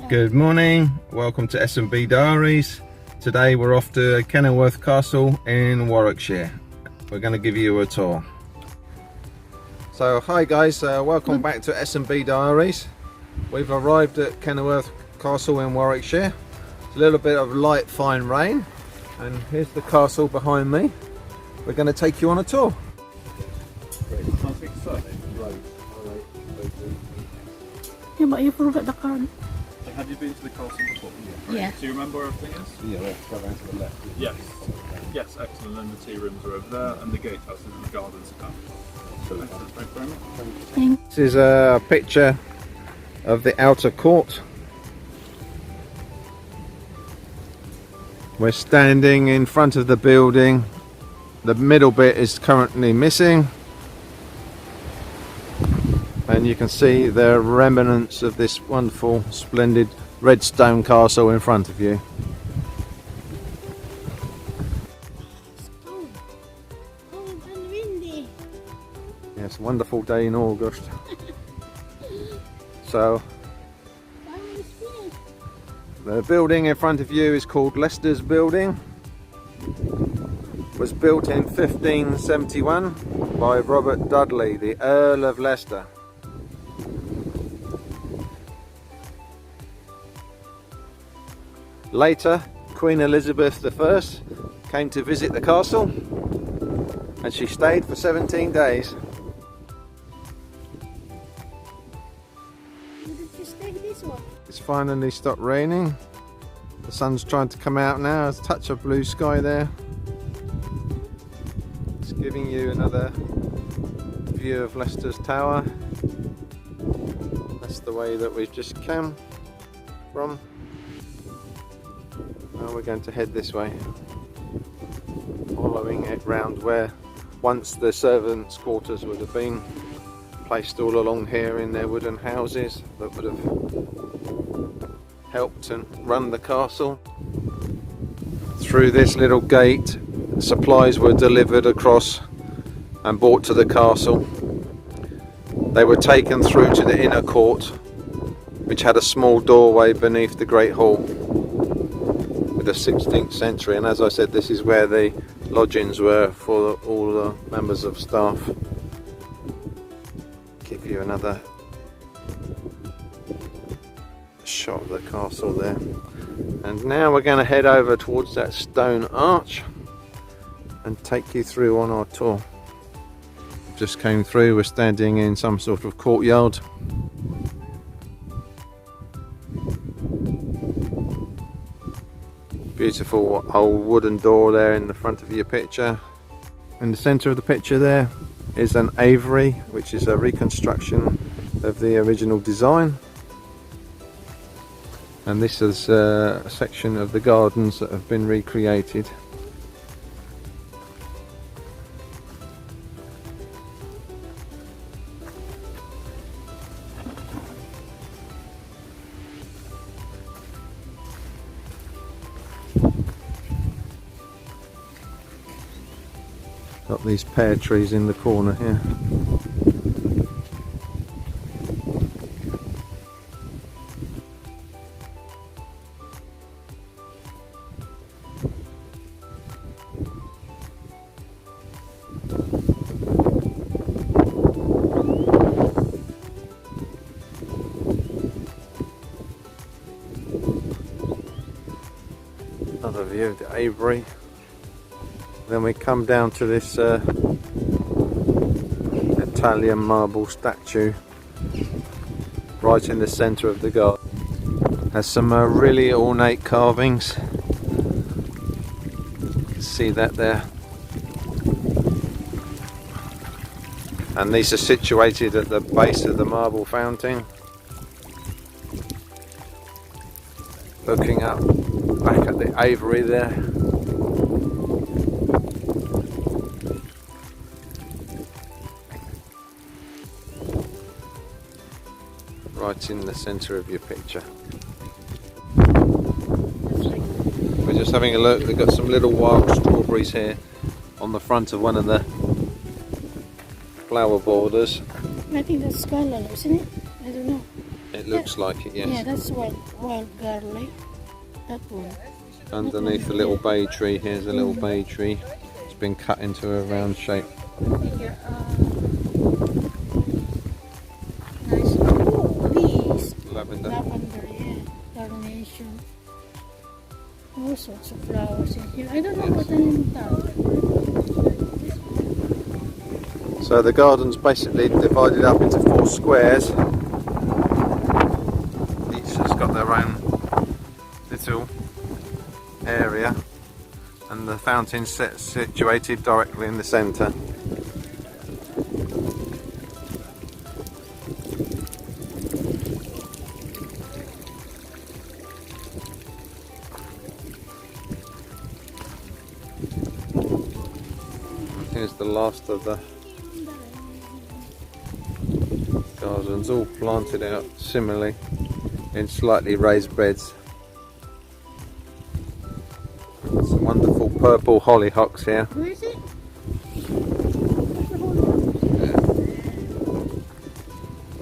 Good morning, welcome to S&B Diaries. Today we're off to Kenilworth Castle in Warwickshire. We're going to give you a tour. So hi guys, welcome back to S&B Diaries. We've arrived at Kenilworth Castle in Warwickshire. It's a little bit of light fine rain, and here's the castle behind me. We're going to take you on a tour. Yeah, but you forgot the card. Have you been to the castle before? Yeah. Do you remember where everything is? Yeah, let's go around to the left. Yes. Yes, excellent. And the tea rooms are over there, and the gatehouse is in the gardens above. Excellent. Thank you very much. This is a picture of the outer court. We're standing in front of the building. The middle bit is currently missing, and you can see the remnants of this wonderful, splendid red stone castle in front of you. Cold and windy. Yes, wonderful day in August. So the building in front of you is called Leicester's building. It was built in 1571 by Robert Dudley, the Earl of Leicester. Later, Queen Elizabethbn came to visit the castle, and she stayed for 17 days. Did you take this one? It's finally stopped raining. The sun's trying to come out now. There's a touch of blue sky there. It's giving you another view of Leicester's Tower. That's the way that we've just come from. Now we're going to head this way, following it round where once the servants' quarters would have been, placed all along here in their wooden houses that would have helped and run the castle. Through this little gate, supplies were delivered across and brought to the castle. They were taken through to the inner court, which had a small doorway beneath the great hall, with the 16th century, and as I said, this is where the lodgings were for all the members of staff. Give you another shot of the castle there. And now we're going to head over towards that stone arch and take you through on our tour. Just came through, we're standing in some sort of courtyard. Beautiful old wooden door there in the front of your picture. In the centre of the picture there is an aviary, which is a reconstruction of the original design. And this is a section of the gardens that have been recreated. Got these pear trees in the corner here. Another view of the aviary. Then we come down to this Italian marble statue right in the centre of the garden. Has some really ornate carvings. You can see that there. And these are situated at the base of the marble fountain. Looking up back at the aviary there. Right in the centre of your picture. We're just having a look. They've got some little wild strawberries here on the front of one of the flower borders. I think that's scarlet, isn't it? I don't know. It looks like it, yes. Yeah, that's wild garlic. That one. Underneath the little bay tree, here's a little bay tree. It's been cut into a round shape. Yeah, nice. Oh, these. Lavender. Lavender, yeah. Carnation. All sorts of flowers in here. I don't know what the name is. So the garden's basically divided up into 4 squares. Each has got their own little area, and the fountain's situated directly in the centre. Here's the last of the gardens, all planted out similarly in slightly raised beds. Some wonderful purple hollyhocks here. Where is it?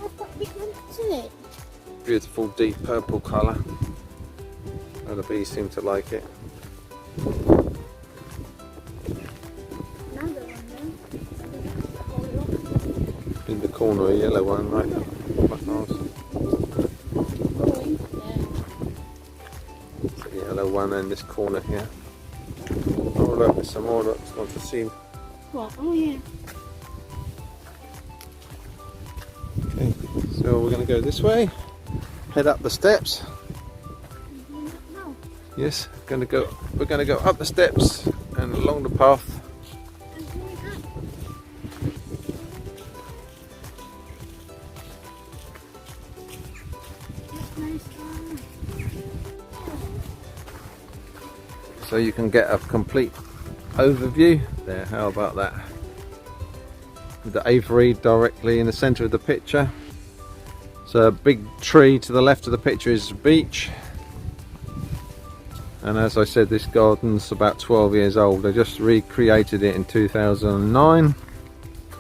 Oh, quite big one, isn't it? Beautiful deep purple colour. And the bees seem to like it. Another one then. In the corner, a yellow one, right? Quite nice. Going. Yeah. It's a yellow one in this corner here. Oh look, there's some more. Look, want to see. What? Oh yeah. Okay, so we're going to go this way. Head up the steps. No. Yes, we're going to go up the steps and along the path. I'm going up. That's nice one. So you can get a complete overview there. How about that? With the aviary directly in the centre of the picture. So a big tree to the left of the picture is the beach. And as I said, this garden's about 12 years old. They just recreated it in 2009.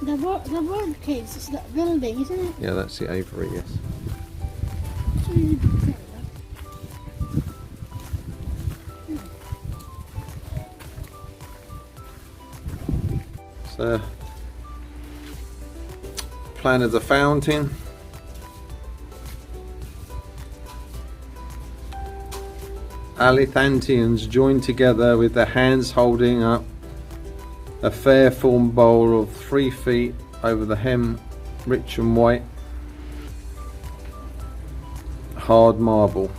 The bird cage is that building, isn't it? Yeah, that's the aviary, yes. It's really big. So, plan of the fountain. Alithantians joined together with their hands holding up a fair formed bowl of 3 feet over the hem, rich and white, hard marble.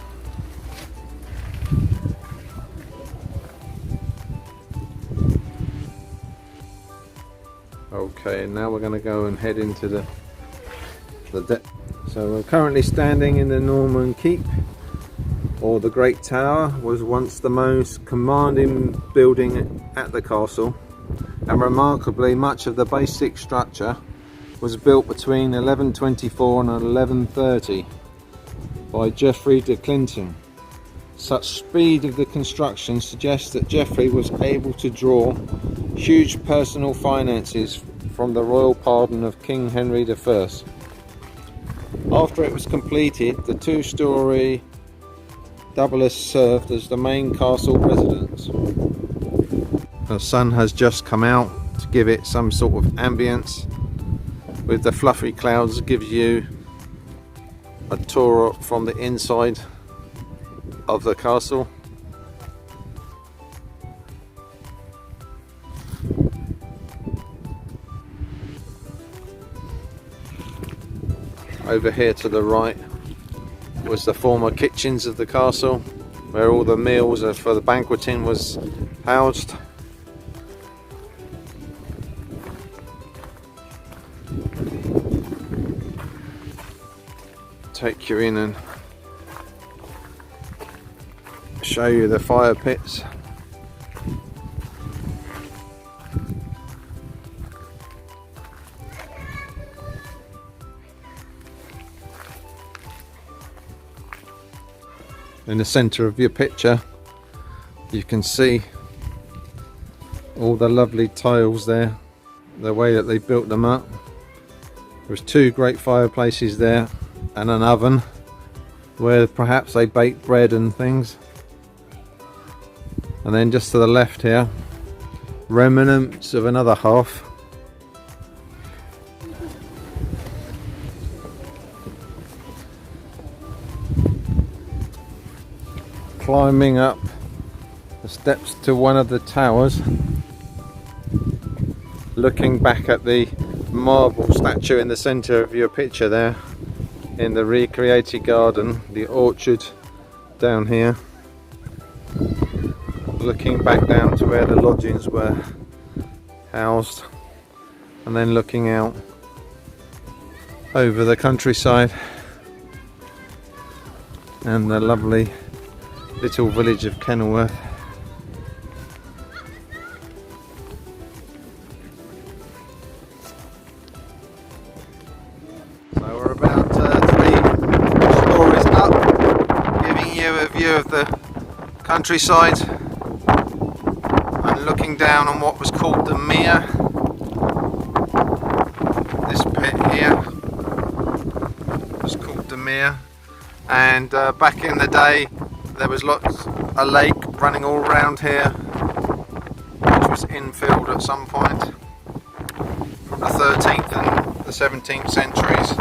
Okay, now we're going to go and head into the deck. So we're currently standing in the Norman Keep, or the Great Tower. Was once the most commanding building at the castle, and remarkably much of the basic structure was built between 1124 and 1130 by Geoffrey de Clinton. Such speed of the construction suggests that Geoffrey was able to draw huge personal finances from the royal pardon of King Henry I. After it was completed, the 2-storey double served as the main castle residence. The sun has just come out to give it some sort of ambience. With the fluffy clouds, gives you a tour from the inside of the castle. Over here to the right was the former kitchens of the castle, where all the meals for the banqueting was housed. Take you in and show you the fire pits. In the centre of your picture you can see all the lovely tiles there, the way that they built them up. There's 2 great fireplaces there and an oven. where perhaps they baked bread and things. And then just to the left here, remnants of another half. Climbing up the steps to one of the towers, looking back at the marble statue in the centre of your picture there, in the recreated garden, the orchard down here, looking back down to where the lodgings were housed, and then looking out over the countryside and the lovely little village of Kenilworth. So we're about 3 stories up, giving you a view of the countryside and looking down on what was called the mere. This pit here was called the mere, and back in the day there was a lake running all around here, which was infilled at some point from the 13th and the 17th centuries.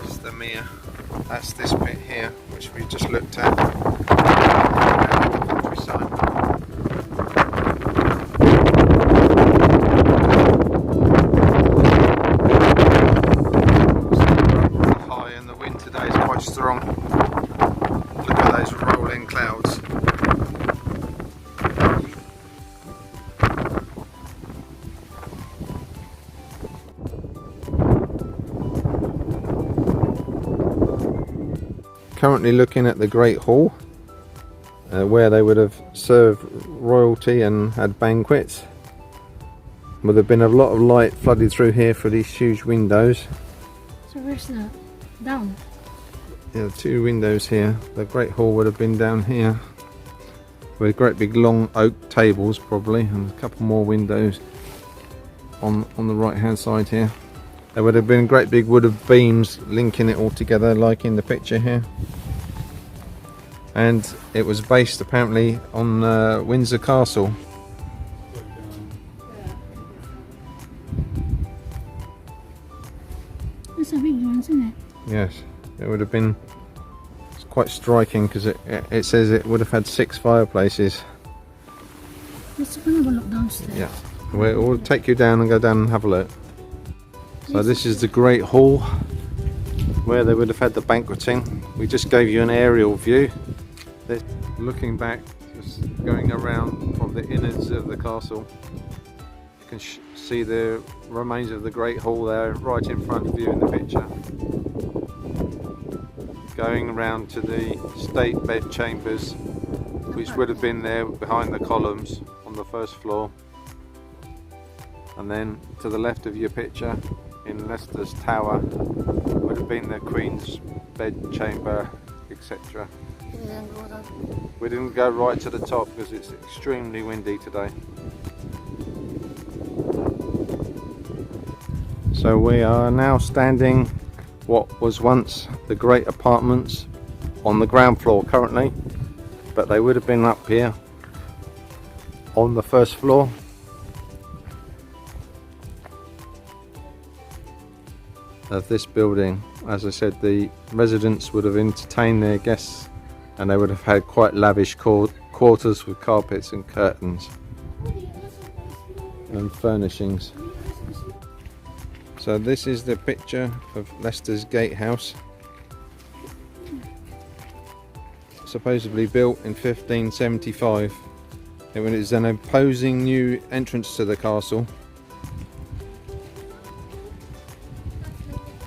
It's the mere. That's this bit here, which we just looked at. Around the countryside. Really high, and the wind today is quite strong. Look at those rolling clouds. Currently looking at the Great Hall, where they would have served royalty and had banquets. Would have been a lot of light flooded through here for these huge windows. So where's the down? Yeah, 2 windows here. The Great Hall would have been down here with great big long oak tables probably, and a couple more windows on the right hand side here. There would have been great big wood of beams linking it all together, like in the picture here. And it was based apparently on Windsor Castle. It's a big one, isn't it? Yes, it would have been. It's quite striking because it says it would have had 6 fireplaces. Let's have a look downstairs. Yeah, we'll take you down and go down and have a look. So this is the Great Hall, where they would have had the banqueting. We just gave you an aerial view. Looking back, just going around from the innards of the castle, you can see the remains of the Great Hall there, right in front of you in the picture. Going around to the state bed chambers, which would have been there behind the columns on the first floor. And then to the left of your picture, in Leicester's tower, would have been the Queen's bed chamber, etc. We didn't go right to the top because it's extremely windy today. So we are now standing what was once the great apartments on the ground floor currently, but they would have been up here on the first floor. Of this building. As I said, the residents would have entertained their guests, and they would have had quite lavish quarters with carpets and curtains and furnishings. So this is the picture of Leicester's Gatehouse, supposedly built in 1575. It was an imposing new entrance to the castle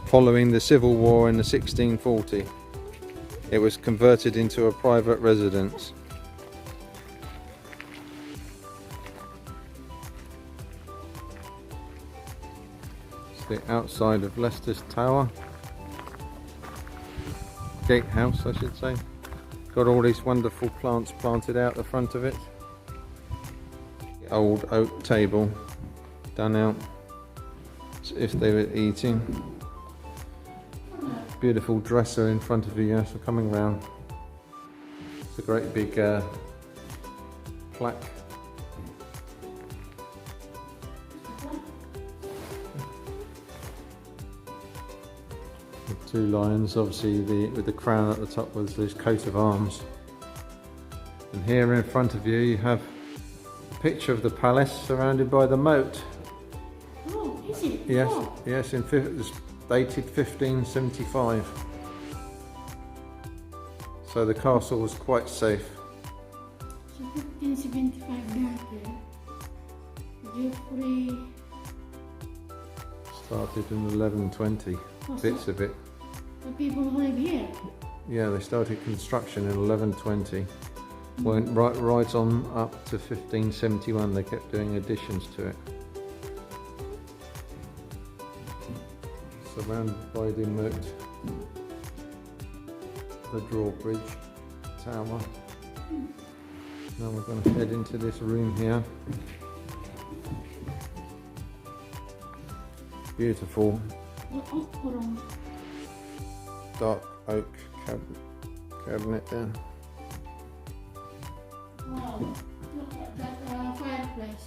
following the Civil War in the 1640. It was converted into a private residence. It's the outside of Leicester's Tower. Gatehouse, I should say. Got all these wonderful plants planted out the front of it. The old oak table done out as if they were eating. beautiful dresser in front of you, yes, we're coming round. It's a great big plaque. With 2 lions, obviously with the crown at the top was this coat of arms. And here in front of you, you have a picture of the palace surrounded by the moat. Oh, is it? Yes, Oh. yes, it's dated 1575. So the castle was quite safe. So 1575 built here. Geoffrey. Started in 1120, bits of it. The people who live here. Yeah, they started construction in 1120. Went right on up to 1571. They kept doing additions to it. Surrounded by the moat, the drawbridge tower. Now we're going to head into this room here. Beautiful dark oak cabinet there. Wow, look at that fireplace.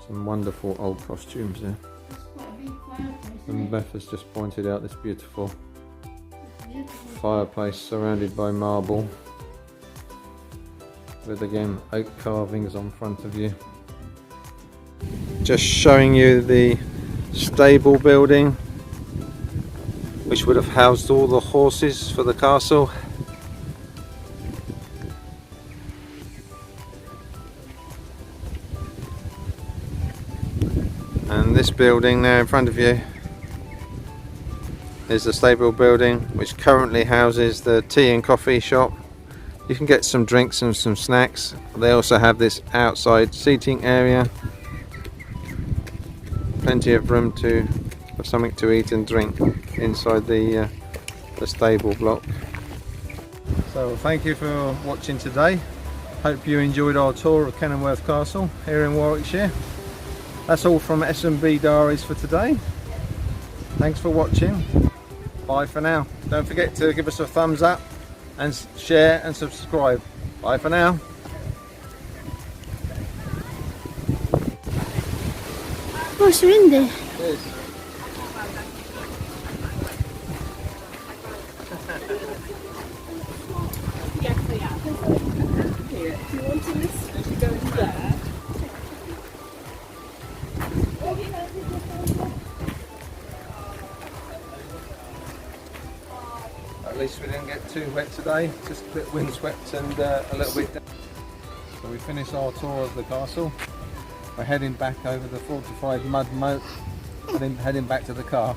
Some wonderful old costumes there. It's quite a big fireplace. And Beth has just pointed out this beautiful Beautiful. fireplace surrounded by marble, with again oak carvings on front of you. Just showing you the stable building which would have housed all the horses for the castle. And this building there in front of you is the stable building, which currently houses the tea and coffee shop. You can get some drinks and some snacks. They also have this outside seating area. Plenty of room to have something to eat and drink inside the stable block. So thank you for watching today. Hope you enjoyed our tour of Kenilworth Castle here in Warwickshire. That's all from S&B Diaries for today. Thanks for watching. Bye for now. Don't forget to give us a thumbs up and share and subscribe. Bye for now. Oh, it's windy. Cheers. Here, if you want to listen as you go in there. At least we didn't get too wet today, just a bit windswept and a little bit down. So we finished our tour of the castle. We're heading back over the fortified mud moat and then heading back to the car.